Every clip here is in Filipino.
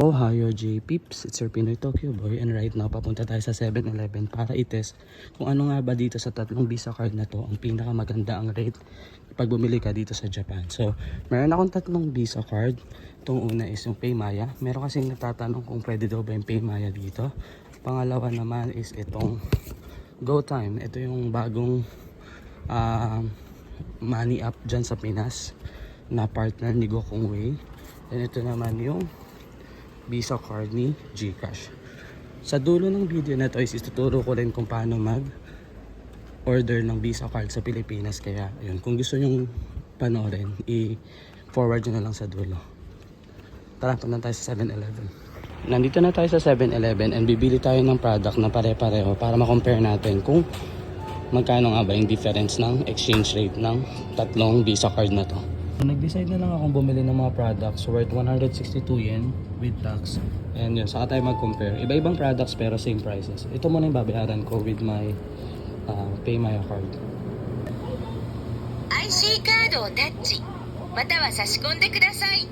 Oh, hayo J Peeps, it's your Pinoy Tokyo Boy, and right now papunta tayo sa 7-Eleven para i-test kung ano nga ba dito sa tatlong Visa card na to ang pinakamaganda ang rate pag bumili ka dito sa Japan. So, meron akong tatlong Visa card. Itong una is yung PayMaya. Meron kasing nagtatanong kung pwede daw ba yung PayMaya dito. Pangalawa naman is itong GoTime. Ito yung bagong money app dyan sa Pinas na partner ni Gokongwei. And ito naman yung Visa card ni GCash. Sa dulo ng video na to is ituturo ko rin kung paano mag order ng Visa card sa Pilipinas. Kaya yun, kung gusto nyong panoorin, i-forward nyo na lang sa dulo. Tara, punta tayo sa 7-Eleven. Nandito na tayo sa 7-Eleven and bibili tayo ng product na pare-pareho para ma-compare natin kung magkano nga ba yung difference ng exchange rate ng tatlong Visa card na to. Nag-decide na lang akong bumili ng mga products worth 162 yen with tax. And yun, saka tayo mag-compare. Iba-ibang products pero same prices. Ito muna yung babayaran ko with my PayMaya card. IC カードをタッチまたは差し込んでください。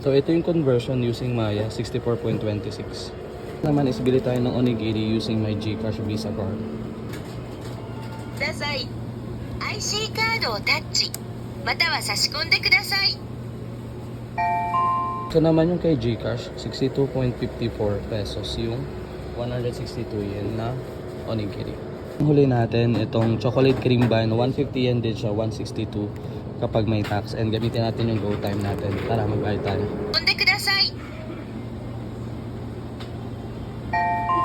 So ito yung conversion using Maya, 64.26. Naman is bili tayo ng onigiri using my GCash Visa card. ください。IC カードをタッチまたは差し込んでください。 So naman yung kay GCash, 62.54 pesos yung 162 yen na onigiri. Huli natin itong chocolate cream bun, 150 yen din siya, 162 kapag may tax. And gamitin natin yung GoTime natin para mag-buy tayo. 込んでください。一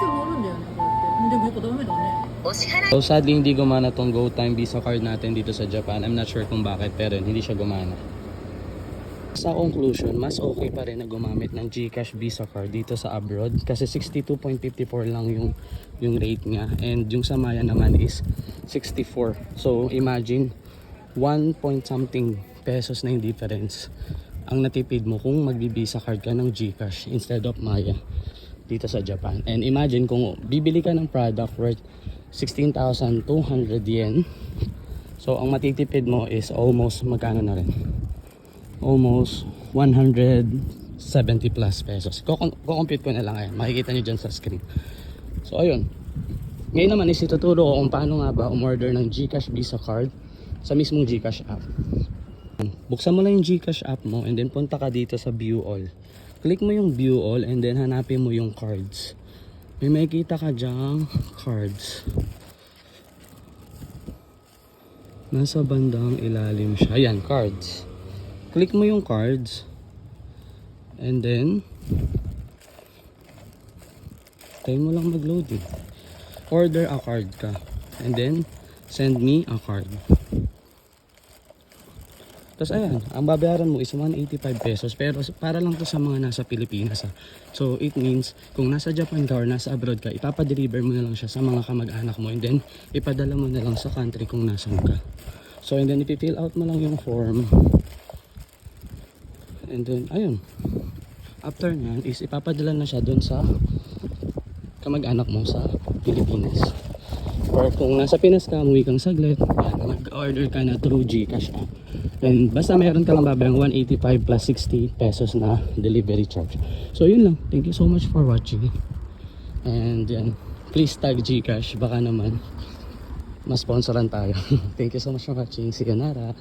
応乗るんだよね、こうやって。でもやっぱダメだね。お支払い。 So sadly hindi gumana tong GoTime Visa card natin dito sa Japan. I'm not sure kung bakit pero hindi siya gumana. Sa conclusion, mas okay pa rin na gumamit ng GCash Visa card dito sa abroad kasi 62.54 lang yung rate niya and yung sa Maya naman is 64. So imagine 1 point something pesos na yung difference ang natipid mo kung magbi-Visa card ka ng GCash instead of Maya dito sa Japan. And imagine kung bibili ka ng product worth 16,200 yen, so ang matitipid mo is almost magkano na rin, almost 170 plus pesos. Kukompute ko na lang, ayan, makikita nyo dyan sa screen. So ayun, ngayon naman is ituturo ko kung paano nga ba umorder ng GCash Visa card sa mismong GCash app. Buksan mo lang yung GCash app mo and then punta ka dito sa view all. Click mo yung view all and then hanapin mo yung cards. May makikita ka dyang cards. Nasa bandang ilalim siya. Ayan, cards. Click mo yung cards. And then tayo mo lang mag-load eh. Order a card ka. And then send me a card. Tapos ayan, ang babayaran mo is 185 pesos pero para lang to sa mga nasa Pilipinas ha. So it means kung nasa Japan ka or nasa abroad ka, ipapadeliver mo na lang siya sa mga kamag-anak mo and then ipadala mo na lang sa country kung nasan ka. So and then ipi-fill out mo lang yung form. And then ayun, after nyan is ipapadala na siya dun sa kamag-anak mo sa Pilipinas. Or kung nasa Pinas ka, umuwi kang saglit, mag-order ka na through GCash app. And basta meron ka lang babayang 185 plus 60 pesos na delivery charge. So yun lang. Thank you so much for watching. And yan, please tag GCash. Baka naman masponsoran tayo. Thank you so much for watching. See you, Nara.